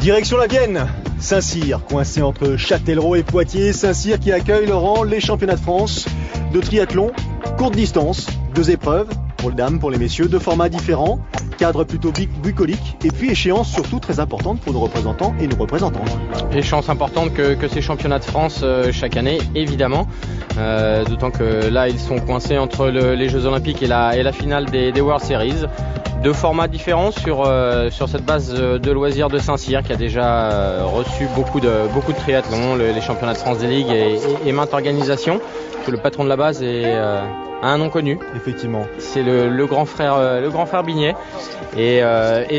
Direction la Vienne, Saint-Cyr, coincé entre Châtellerault et Poitiers. Saint-Cyr qui accueille, Laurent, les championnats de France de triathlon, courte distance, 2 épreuves, pour les dames, pour les messieurs, 2 formats différents, cadre plutôt bucolique, et puis échéance surtout très importante pour nos représentants et nos représentantes. Échéance importante que ces championnats de France chaque année, évidemment, d'autant que là ils sont coincés entre les Jeux Olympiques et la finale des World Series. 2 formats différents sur cette base de loisirs de Saint-Cyr qui a déjà reçu beaucoup de triathlons, les championnats de France des ligues et maintes organisations. Que le patron de la base a un nom connu. Effectivement. C'est le grand frère Bignet et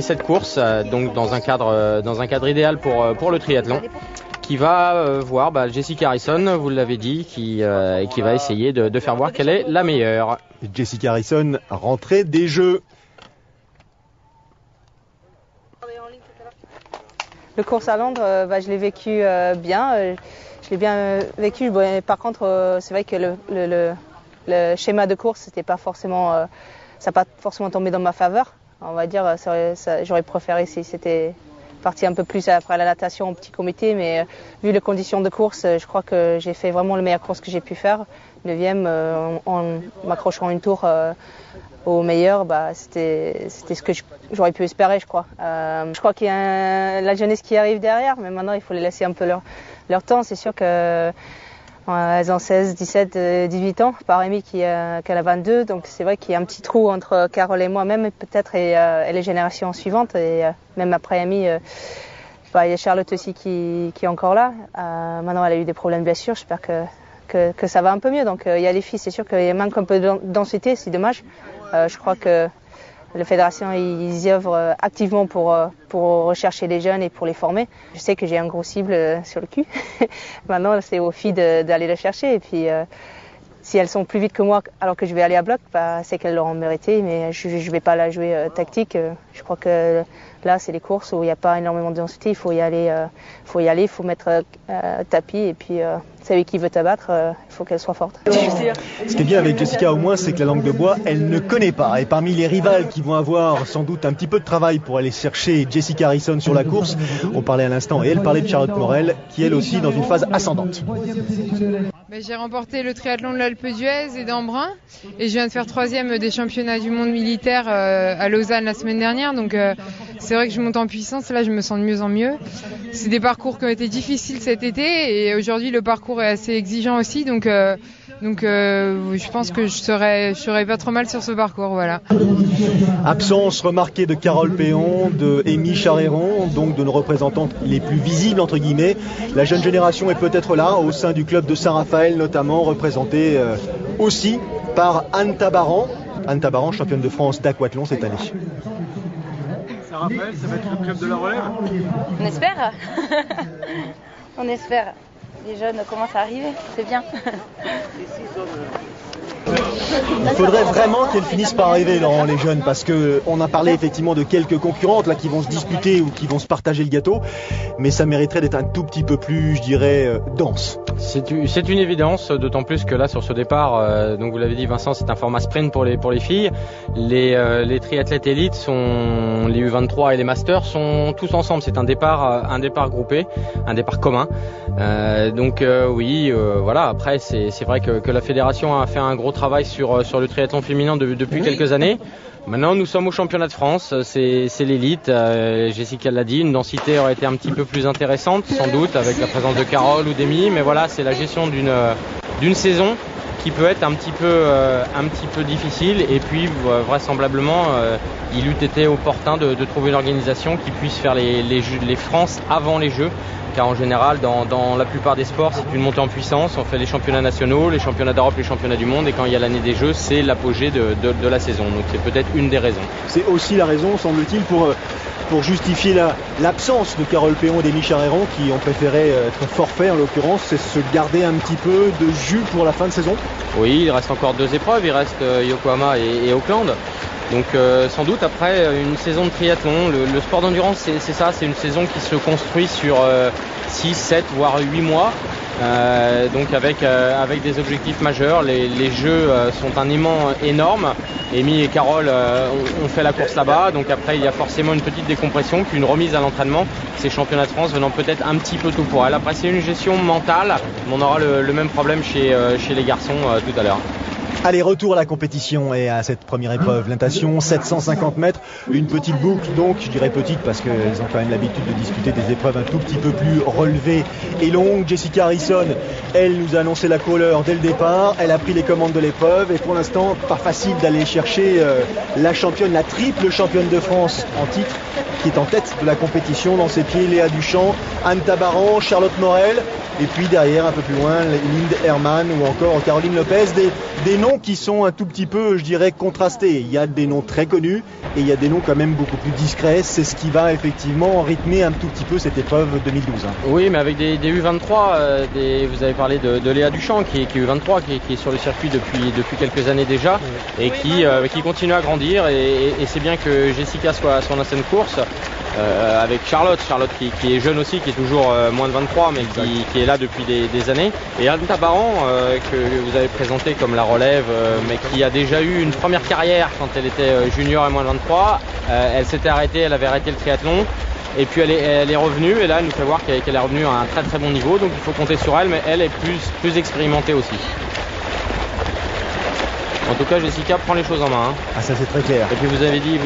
cette course donc dans un cadre idéal pour le triathlon. Qui va voir Jessica Harrison, vous l'avez dit, qui va essayer de faire voir qu'elle est la meilleure. Jessica Harrison, rentrée des Jeux. Le course à Londres, je l'ai vécu bien. Je l'ai bien vécu. Par contre, c'est vrai que le schéma de course, c'était pas forcément, ça n'a pas forcément tombé dans ma faveur. On va dire, j'aurais préféré si c'était parti un peu plus après la natation au petit comité, mais vu les conditions de course, je crois que j'ai fait vraiment la meilleure course que j'ai pu faire. 9e, en m'accrochant une tour au meilleur, c'était ce que j'aurais pu espérer, je crois. Je crois qu'il y a la jeunesse qui arrive derrière, mais maintenant il faut les laisser un peu leur temps. C'est sûr que elles ont 16, 17, 18 ans, par Amy qu'elle a 22, donc c'est vrai qu'il y a un petit trou entre Carole et moi-même peut-être et les générations suivantes, et même après Amy, il y a Charlotte aussi qui est encore là. Maintenant elle a eu des problèmes de blessure, j'espère que ça va un peu mieux. Donc il y a les filles, c'est sûr qu'il manque un peu de densité, c'est dommage. Je crois que la fédération ils y œuvrent activement pour rechercher les jeunes et pour les former. Je sais que j'ai un gros cible sur le cul. Maintenant c'est aux filles d'aller le chercher, et puis si elles sont plus vite que moi alors que je vais aller à bloc, c'est qu'elles l'auront mérité, mais je vais pas la jouer tactique. Je crois que là c'est les courses où il n'y a pas énormément de densité, il faut y aller, il faut mettre tapis, et puis celui qui veut t'abattre, il faut qu'elle soit forte. Ce qui est bien avec Jessica au moins, c'est que la langue de bois, elle ne connaît pas. Et parmi les rivales qui vont avoir sans doute un petit peu de travail pour aller chercher Jessica Harrison sur la course, on parlait à l'instant, et elle parlait de Charlotte Morel, qui elle aussi dans une phase ascendante. J'ai remporté le triathlon de l'Alpe d'Huez et d'Embrun, et je viens de faire 3e des championnats du monde militaire à Lausanne la semaine dernière, donc c'est vrai que je monte en puissance, là je me sens de mieux en mieux. C'est des parcours qui ont été difficiles cet été, et aujourd'hui le parcours est assez exigeant aussi, donc je pense que je serais pas trop mal sur ce parcours, voilà. Absence remarquée de Carole Péon, de Amy Charéron, donc de nos représentantes les plus visibles entre guillemets. La jeune génération est peut-être là, au sein du club de Saint-Raphaël notamment, représentée aussi par Anne Tabaran. Anne Tabaran, championne de France d'aquathlon cette année. Saint-Raphaël, ça va être le club de la relève ? On espère. On espère. Les jeunes commencent à arriver, c'est bien. Il faudrait vraiment qu'elles finissent par arriver, Laurent, les jeunes, parce qu'on a parlé effectivement de quelques concurrentes là qui vont se disputer ou qui vont se partager le gâteau, mais ça mériterait d'être un tout petit peu plus, je dirais, dense. C'est une évidence, d'autant plus que là sur ce départ, donc vous l'avez dit Vincent, c'est un format sprint pour les filles. Les triathlètes élites sont les U23 et les masters sont tous ensemble. C'est un départ groupé, un départ commun. Voilà. Après c'est vrai que la fédération a fait un gros travail sur le triathlon féminin depuis quelques années. Maintenant, nous sommes au championnat de France, c'est l'élite. Jessica l'a dit, une densité aurait été un petit peu plus intéressante, sans doute, avec la présence de Carole ou d'Amy. Mais voilà, c'est la gestion d'une saison qui peut être un petit peu difficile. Et puis, vraisemblablement, il eût été opportun de trouver une organisation qui puisse faire les France avant les Jeux. Car en général, dans la plupart des sports, c'est une montée en puissance. On fait les championnats nationaux, les championnats d'Europe, les championnats du monde. Et quand il y a l'année des Jeux, c'est l'apogée de la saison. Donc c'est peut-être une des raisons. C'est aussi la raison, semble-t-il, pour justifier l'absence de Carole Péon et d'Amy Charéron, qui ont préféré être forfait en l'occurrence, c'est se garder un petit peu de jus pour la fin de saison. Oui, il reste encore 2 épreuves. Il reste Yokohama et Auckland. Donc sans doute après une saison de triathlon, le sport d'endurance c'est ça, c'est une saison qui se construit sur 6, 7 voire 8 mois. Donc avec des objectifs majeurs, les jeux sont un aimant énorme. Amy et Carole ont fait la course là-bas, donc après il y a forcément une petite décompression puis une remise à l'entraînement, ces championnats de France venant peut-être un petit peu tôt pour elle. Après c'est une gestion mentale, on aura le même problème chez les garçons tout à l'heure. Allez, retour à la compétition et à cette première épreuve, natation, 750 mètres, une petite boucle, donc je dirais petite parce qu'ils ont quand même l'habitude de disputer des épreuves un tout petit peu plus relevées et longues. Jessica Harrison, elle nous a annoncé la couleur dès le départ, elle a pris les commandes de l'épreuve et pour l'instant, pas facile d'aller chercher la championne, la triple championne de France en titre, qui est en tête de la compétition. Dans ses pieds, Léa Duchamp, Anne Tabaran, Charlotte Morel, et puis derrière, un peu plus loin, Linde Herman ou encore Caroline Lopez, des noms qui sont un tout petit peu, je dirais, contrastés. Il y a des noms très connus et il y a des noms quand même beaucoup plus discrets. C'est ce qui va effectivement rythmer un tout petit peu cette épreuve 2012. Oui, mais avec des U23, vous avez parlé de Léa Duchamp qui est U23, qui est sur le circuit depuis quelques années déjà et qui continue à grandir et c'est bien que Jessica soit dans cette course. Avec Charlotte qui est jeune aussi, qui est toujours moins de 23 mais qui est là depuis des années, et Anne Tabaran que vous avez présenté comme la relève mais qui a déjà eu une première carrière quand elle était junior et moins de 23. Elle s'était arrêtée, elle avait arrêté le triathlon et puis elle est revenue et là elle nous fait voir qu'elle est revenue à un très très bon niveau, donc il faut compter sur elle, mais elle est plus expérimentée aussi. En tout cas, Jessica prend les choses en main. Ah, ça c'est très clair. Et puis vous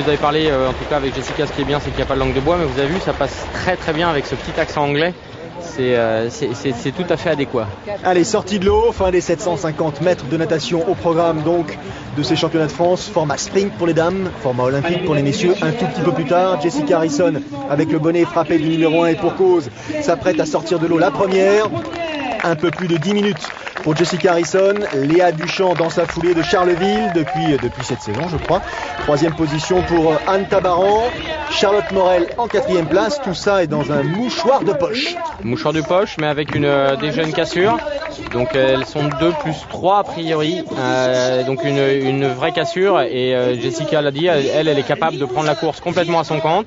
avez parlé, en tout cas avec Jessica, ce qui est bien, c'est qu'il n'y a pas de langue de bois, mais vous avez vu, ça passe très très bien avec ce petit accent anglais. C'est tout à fait adéquat. Allez, sortie de l'eau, fin des 750 mètres de natation au programme donc de ces championnats de France, format sprint pour les dames, format olympique pour les messieurs un tout petit peu plus tard. Jessica Harrison avec le bonnet frappé du numéro 1 et pour cause, s'apprête à sortir de l'eau la première. Un peu plus de 10 minutes pour Jessica Harrison. Léa Duchamp dans sa foulée de Charleville depuis cette saison, je crois. 3e position pour Anne Tabaran. Charlotte Morel en 4e place. Tout ça est dans un mouchoir de poche. Mouchoir de poche, mais avec des jeunes cassures. Donc elles sont 2 plus 3 a priori. Donc une vraie cassure. Et Jessica l'a dit, elle est capable de prendre la course complètement à son compte.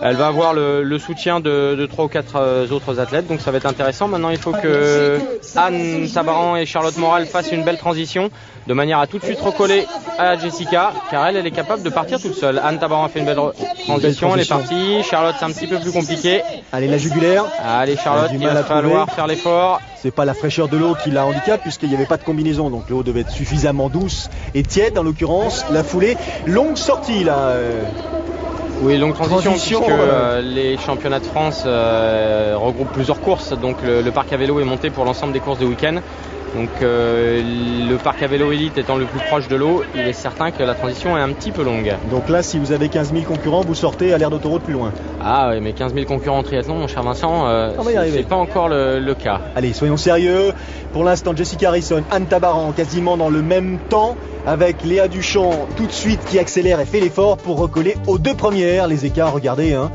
Elle va avoir le soutien de 3 ou 4 autres athlètes, donc ça va être intéressant. Maintenant, il faut que Anne Tabaran et Charlotte Morel fassent une belle transition, de manière à tout de suite recoller à Jessica, car elle est capable de partir toute seule. Anne Tabaran a fait une belle transition, elle est partie. Charlotte, c'est un petit peu plus compliqué. Allez, la jugulaire. Allez, Charlotte, il va falloir faire l'effort. C'est pas la fraîcheur de l'eau qui la handicape, puisqu'il n'y avait pas de combinaison, donc l'eau devait être suffisamment douce et tiède, en l'occurrence. La foulée, longue sortie là. Oui, longue transition puisque les championnats de France regroupent plusieurs courses. Donc le parc à vélo est monté pour l'ensemble des courses de week-end. Donc le parc à vélo élite étant le plus proche de l'eau, il est certain que la transition est un petit peu longue. Donc là, si vous avez 15 000 concurrents, vous sortez à l'aire d'autoroute plus loin. Ah oui, mais 15 000 concurrents en triathlon, mon cher Vincent, c'est pas encore le cas. Allez, soyons sérieux. Pour l'instant, Jessica Harrison, Anne Tabaran quasiment dans le même temps, avec Léa Duchamp tout de suite qui accélère et fait l'effort pour recoller aux 2 premières. Les écarts, regardez, hein.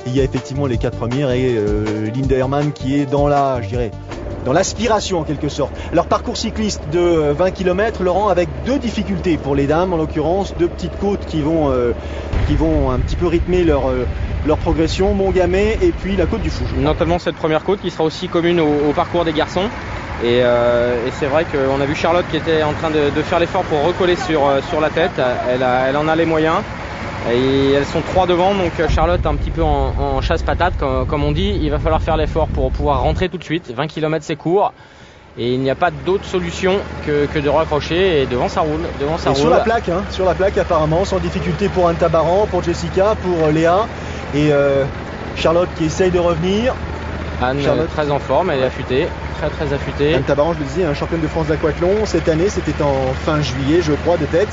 Il y a effectivement les 4 premières et Linde Herman qui est dans dans l'aspiration en quelque sorte. Alors parcours cycliste de 20 km, Laurent, avec 2 difficultés pour les dames en l'occurrence, 2 petites côtes qui vont un petit peu rythmer leur progression, Montgamay et puis la côte du Fouge. Notamment cette première côte qui sera aussi commune au parcours des garçons. Et c'est vrai qu'on a vu Charlotte qui était en train de faire l'effort pour recoller sur la tête. Elle en a les moyens. Et elles sont 3 devant, donc Charlotte un petit peu en chasse-patate comme on dit. Il va falloir faire l'effort pour pouvoir rentrer tout de suite. 20 km c'est court et il n'y a pas d'autre solution que de raccrocher, et devant ça roule. Sur la plaque apparemment, sans difficulté pour Anne Tabaran, pour Jessica, pour Léa et Charlotte qui essaye de revenir. Anne très en forme, elle est affûtée, très affûtée. Anne Tabaran, je le disais, championne de France d'aquathlon cette année, c'était en fin juillet je crois de tête.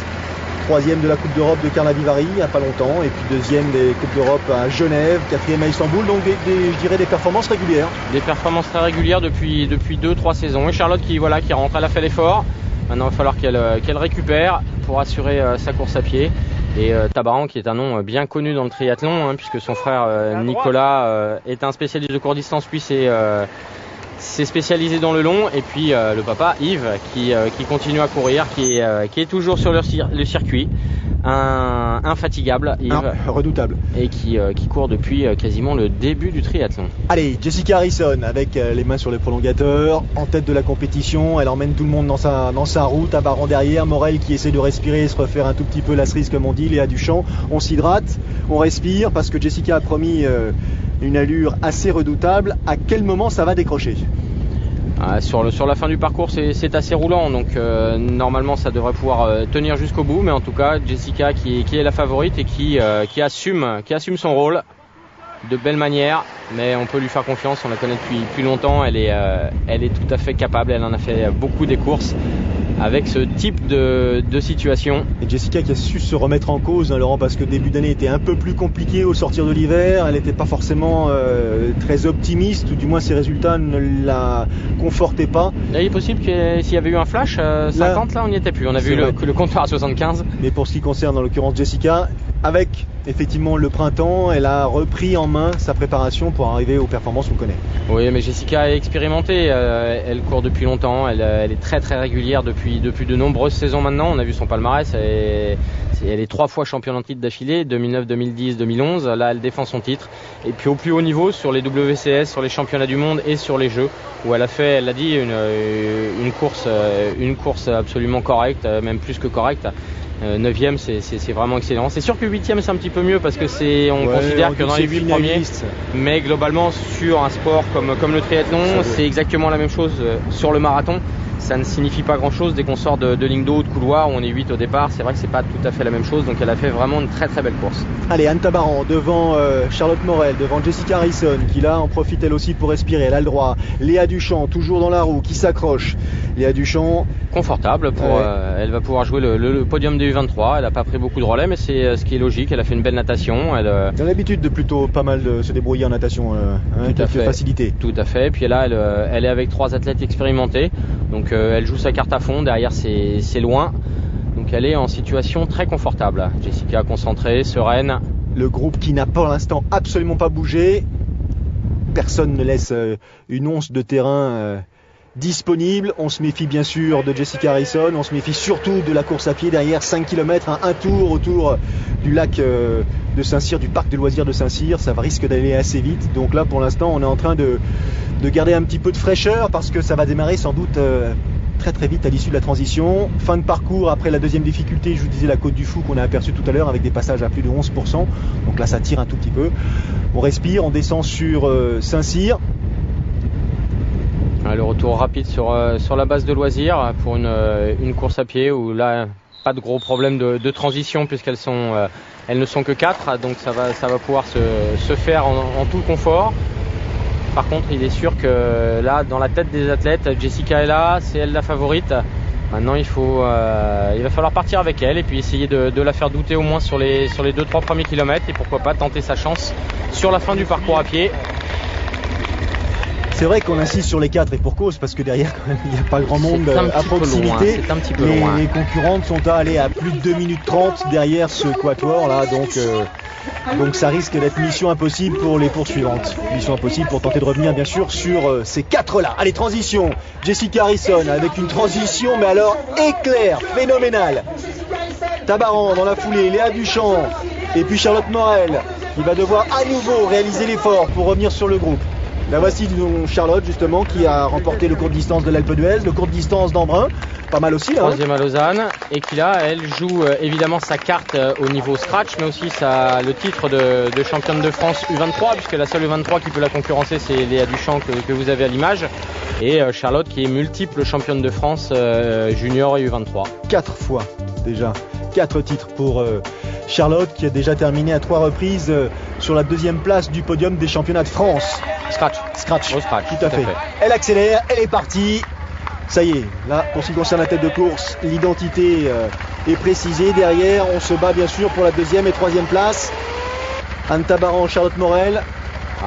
3e de la Coupe d'Europe de Carnavivari il n'y a pas longtemps, et puis 2e des Coupes d'Europe à Genève, 4e à Istanbul, donc je dirais des performances régulières. Des performances très régulières depuis 2-3 saisons. Et Charlotte qui rentre, elle a fait l'effort. Maintenant il va falloir qu'elle récupère pour assurer sa course à pied. Et Tabaran qui est un nom bien connu dans le triathlon, puisque son frère Nicolas est un spécialiste de court distance, puis c'est spécialisé dans le long, et puis le papa Yves qui continue à courir, qui est toujours sur le circuit. infatigable, Yves, redoutable, et qui court depuis quasiment le début du triathlon. Allez, Jessica Harrison avec les mains sur les prolongateurs, en tête de la compétition, elle emmène tout le monde dans sa route, Tabaran derrière, Morel qui essaie de respirer et se refaire un tout petit peu la cerise comme on dit, Léa Duchamp, on s'hydrate, on respire parce que Jessica a promis une allure assez redoutable. À quel moment ça va décrocher ? Sur la fin du parcours, c'est assez roulant, donc normalement ça devrait pouvoir tenir jusqu'au bout, mais en tout cas Jessica qui est la favorite et qui assume son rôle de belle manière, mais on peut lui faire confiance, on la connaît depuis longtemps, elle est tout à fait capable, elle en a fait beaucoup des courses avec ce type de situation. Et Jessica qui a su se remettre en cause, Laurent, parce que le début d'année était un peu plus compliqué au sortir de l'hiver, elle n'était pas forcément très optimiste, ou du moins ses résultats ne la confortaient pas. Là, il est possible que s'il y avait eu un flash 50, là on n'y était plus, on a vu le compteur à 75. Mais pour ce qui concerne en l'occurrence Jessica, avec effectivement le printemps, elle a repris en main sa préparation pour arriver aux performances qu'on connaît. Oui, mais Jessica est expérimentée, elle court depuis longtemps, elle est très très régulière depuis de nombreuses saisons maintenant. On a vu son palmarès, elle est 3 fois championne en titre d'affilée, 2009, 2010, 2011. Là, elle défend son titre. Et puis au plus haut niveau, sur les WCS, sur les championnats du monde et sur les Jeux, où elle a fait, elle l'a dit, une course absolument correcte, même plus que correcte. 9e, c'est vraiment excellent. C'est sûr que 8e, c'est un petit peu mieux parce que on considère que dans les 8 premiers, mais globalement sur un sport comme le triathlon, c'est exactement la même chose sur le marathon. Ça ne signifie pas grand chose dès qu'on sort de ligne d'eau ou de couloir où on est 8 au départ. C'est vrai que c'est pas tout à fait la même chose, donc elle a fait vraiment une très très belle course. Allez, Anne Tabaran devant Charlotte Morel, devant Jessica Harrison qui là en profite elle aussi pour respirer, elle a le droit. Léa Duchamp toujours dans la roue qui s'accroche. Léa Duchamp confortable elle va pouvoir jouer le podium des U23. Elle n'a pas pris beaucoup de relais, mais c'est ce qui est logique. Elle a fait une belle natation. Elle a l'habitude de plutôt pas mal se débrouiller en natation, quelques facilités. Tout à fait. Et puis là, elle est avec 3 athlètes expérimentés. Donc elle joue sa carte à fond, derrière c'est loin, donc elle est en situation très confortable. Jessica concentrée, sereine. Le groupe qui n'a pour l'instant absolument pas bougé, personne ne laisse une once de terrain disponible. On se méfie bien sûr de Jessica Harrison, on se méfie surtout de la course à pied derrière, 5 km, un tour autour du lac de Saint-Cyr, du parc de loisirs de Saint-Cyr, ça risque d'aller assez vite. Donc là pour l'instant on est en train de garder un petit peu de fraîcheur parce que ça va démarrer sans doute très très vite à l'issue de la transition. Fin de parcours après la deuxième difficulté, je vous disais la Côte du Fou qu'on a aperçue tout à l'heure avec des passages à plus de 11%, donc là ça tire un tout petit peu. On respire, on descend sur Saint-Cyr. Le retour rapide sur la base de loisirs pour une course à pied où là pas de gros problème de transition puisqu'elles elles ne sont que 4, donc ça va pouvoir se faire en tout confort. Par contre, il est sûr que là, dans la tête des athlètes, Jessica est là, c'est elle la favorite. Maintenant, il va falloir partir avec elle et puis essayer de la faire douter au moins sur les 2-3 premiers kilomètres et pourquoi pas tenter sa chance sur la fin du parcours à pied. C'est vrai qu'on insiste sur les 4 et pour cause parce que derrière quand même il n'y a pas grand monde à proximité. C'est un petit peu loin. Les concurrentes sont à aller à plus de 2 minutes 30 derrière ce quatuor là, donc ça risque d'être mission impossible pour les poursuivantes. Mission impossible pour tenter de revenir bien sûr sur ces 4 là. Allez, transition, Jessica Harrison avec une transition mais alors éclair, phénoménale. Tabaran dans la foulée, Léa Duchamp et puis Charlotte Morel qui va devoir à nouveau réaliser l'effort pour revenir sur le groupe. La voici Charlotte justement qui a remporté le court distance de l'Alpe d'Huez, le court distance d'Embrun, pas mal aussi. 3e à Lausanne et qui là elle joue évidemment sa carte au niveau scratch mais aussi le titre de championne de France U23 puisque la seule U23 qui peut la concurrencer c'est Léa Duchamp que vous avez à l'image et Charlotte qui est multiple championne de France junior et U23. 4 fois déjà, 4 titres pour Charlotte qui a déjà terminé à 3 reprises sur la 2e place du podium des championnats de France. Scratch. Tout à fait. Elle accélère, elle est partie. Ça y est, là, pour ce qui concerne la tête de course, l'identité est précisée. Derrière, on se bat bien sûr pour la 2e et 3e place. Anne Tabaran, Charlotte Morel.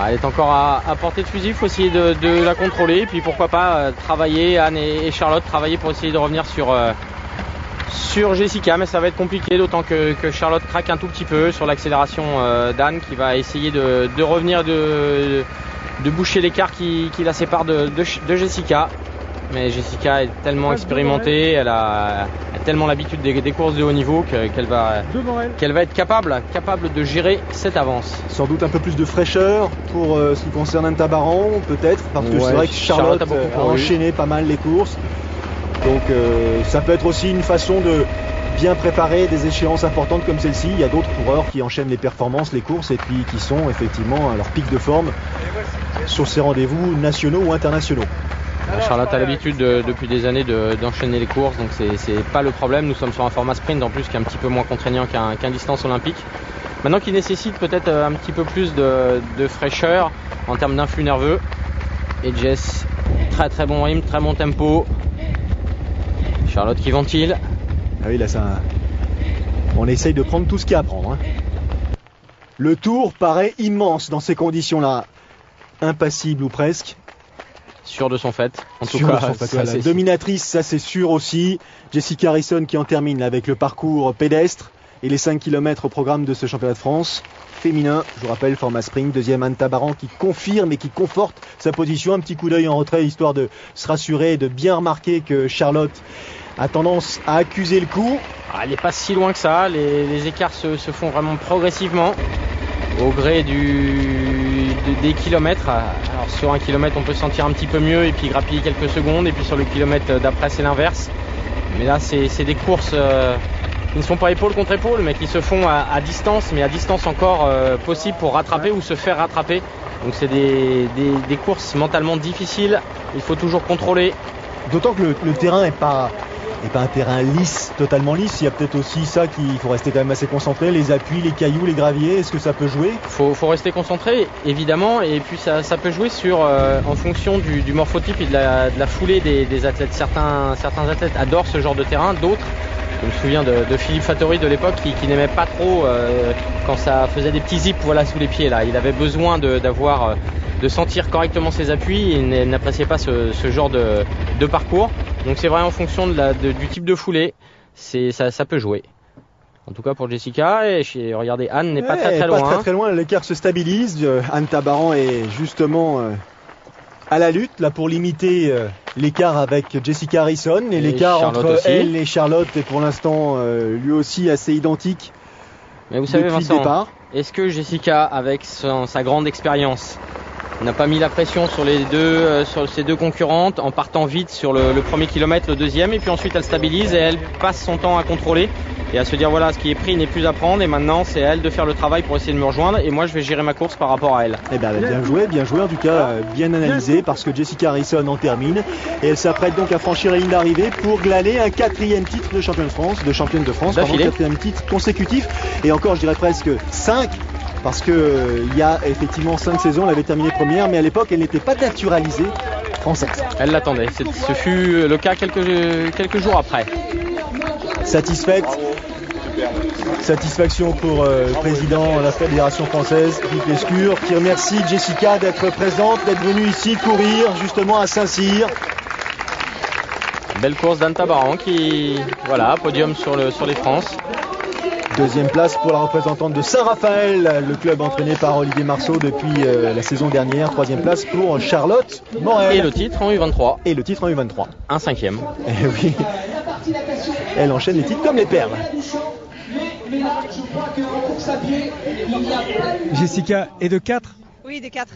Elle est encore à portée de fusil, il faut essayer de la contrôler. Et puis pourquoi pas travailler, Anne et Charlotte, travailler pour essayer de revenir sur Jessica, mais ça va être compliqué, d'autant que Charlotte craque un tout petit peu sur l'accélération d'Anne qui va essayer de revenir, de boucher l'écart qui la sépare de Jessica. Mais Jessica est tellement expérimentée, elle a tellement l'habitude des courses de haut niveau qu'elle va être capable de gérer cette avance. Sans doute un peu plus de fraîcheur pour ce qui concerne Anne Tabaran, peut-être, parce que c'est vrai que Charlotte a enchaîné pas mal les courses. Donc ça peut être aussi une façon de bien préparer des échéances importantes comme celle-ci. Il y a d'autres coureurs qui enchaînent les performances, les courses, et puis qui sont effectivement à leur pic de forme sur ces rendez-vous nationaux ou internationaux. Charlotte a l'habitude depuis des années d'enchaîner les courses, donc c'est pas le problème. Nous sommes sur un format sprint en plus qui est un petit peu moins contraignant qu'un distance olympique. Maintenant qui nécessite peut-être un petit peu plus de fraîcheur en termes d'influx nerveux. Et Jess, très très bon rythme, très bon tempo. Charlotte qui ventile. Ah oui, là on essaye de prendre tout ce qu'il y a à prendre. Hein. Le tour paraît immense dans ces conditions-là. Impassible ou presque. Sûr de son fait. En tout cas, voilà. Dominatrice, ça c'est sûr aussi. Jessica Harrison qui en termine avec le parcours pédestre et les 5 km au programme de ce championnat de France. Féminin, je vous rappelle, format sprint. Deuxième, Anne Tabaran qui confirme et qui conforte sa position. Un petit coup d'œil en retrait histoire de se rassurer et de bien remarquer que Charlotte a tendance à accuser le coup. Elle n'est pas si loin que ça, les écarts se font vraiment progressivement au gré des kilomètres. Alors sur un kilomètre on peut se sentir un petit peu mieux et puis grappiller quelques secondes, et puis sur le kilomètre d'après c'est l'inverse. Mais là c'est des courses qui ne sont pas épaule contre épaule, mais qui se font à distance, mais à distance encore possible pour rattraper ou se faire rattraper. Donc c'est des courses mentalement difficiles, il faut toujours contrôler. D'autant que le terrain n'est pas un terrain lisse, totalement lisse. Il y a peut-être aussi ça qu'il faut rester quand même assez concentré, les appuis, les cailloux, les graviers, est-ce que ça peut jouer ? Faut rester concentré, évidemment, et puis ça peut jouer en fonction du morphotype et de la foulée des athlètes. Certains athlètes adorent ce genre de terrain, d'autres, je me souviens de Philippe Fattori de l'époque qui n'aimait pas trop quand ça faisait des petits zips sous les pieds. Là. Il avait besoin de sentir correctement ses appuis et il n'appréciait pas ce genre de parcours. Donc c'est vrai, en fonction du type de foulée, ça peut jouer. En tout cas pour Jessica, et regardez, Anne n'est pas très loin. Pas très loin, l'écart se stabilise. Anne Tabaran est justement à la lutte là pour limiter l'écart avec Jessica Harrison. Et l'écart Charlotte entre aussi. elle et Charlotte est pour l'instant lui aussi assez identique. Mais vous savez Vincent, départ. Est-ce que Jessica, avec sa grande expérience, n'a pas mis la pression sur ses deux concurrentes en partant vite sur le premier kilomètre, le deuxième, et puis ensuite elle stabilise et elle passe son temps à contrôler et à se dire voilà, ce qui est pris n'est plus à prendre et maintenant c'est à elle de faire le travail pour essayer de me rejoindre et moi je vais gérer ma course par rapport à elle. Eh ben, bien joué en tout cas, bien analysé, parce que Jessica Harrison en termine et elle s'apprête donc à franchir la ligne d'arrivée pour glaner un 4e titre de championne de France, d'affilée. 4e titre consécutif, et encore je dirais presque 5. Parce qu'il y a effectivement 5 saisons, elle avait terminé première, mais à l'époque elle n'était pas naturalisée française. Elle l'attendait, ce fut le cas quelques jours après. Satisfaction pour le président de la Fédération française, Philippe Lescure, qui remercie Jessica d'être présente, d'être venue ici courir justement à Saint-Cyr. Belle course d'Anne Tabaran qui, podium sur les France. Deuxième place pour la représentante de Saint-Raphaël, le club entraîné par Olivier Marceau depuis la saison dernière. Troisième place pour Charlotte Morel. Et le titre en U23. Un 5e. Eh oui. Elle enchaîne les titres comme les perles. Jessica est de 4 ? Oui, de 4.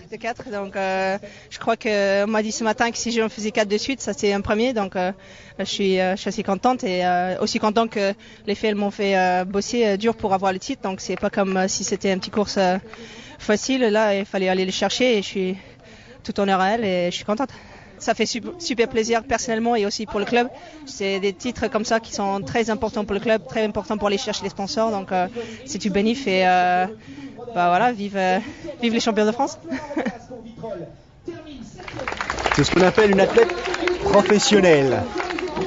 Donc, je crois qu'on m'a dit ce matin que si j'en faisais 4 de suite, ça c'est un premier. Donc, je suis assez contente et aussi contente que les filles m'ont fait bosser dur pour avoir le titre. Donc, c'est pas comme si c'était une petite course facile. Là, il fallait aller le chercher et je suis tout honneur à elle et je suis contente. Ça fait super plaisir personnellement et aussi pour le club. C'est des titres comme ça qui sont très importants pour le club, très importants pour aller chercher les sponsors. Donc, c'est du bénéf et vive les champions de France. C'est ce qu'on appelle une athlète professionnelle.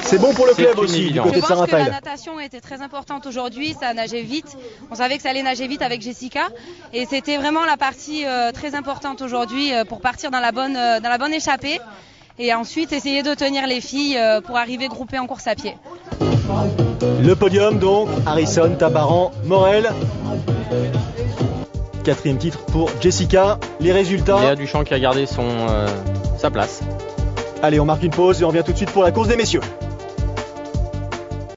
C'est bon pour le club aussi, du côté de Saint-Raphaël. Je pense que la natation était très importante aujourd'hui, ça a nagé vite. On savait que ça allait nager vite avec Jessica. Et c'était vraiment la partie très importante aujourd'hui pour partir dans la bonne échappée. Et ensuite essayer de tenir les filles pour arriver groupées en course à pied. Le podium donc, Harrison, Tabaran, Morel. 4e titre pour Jessica. Les résultats. Léa Duchamp qui a gardé sa place. Allez, on marque une pause et on revient tout de suite pour la course des messieurs.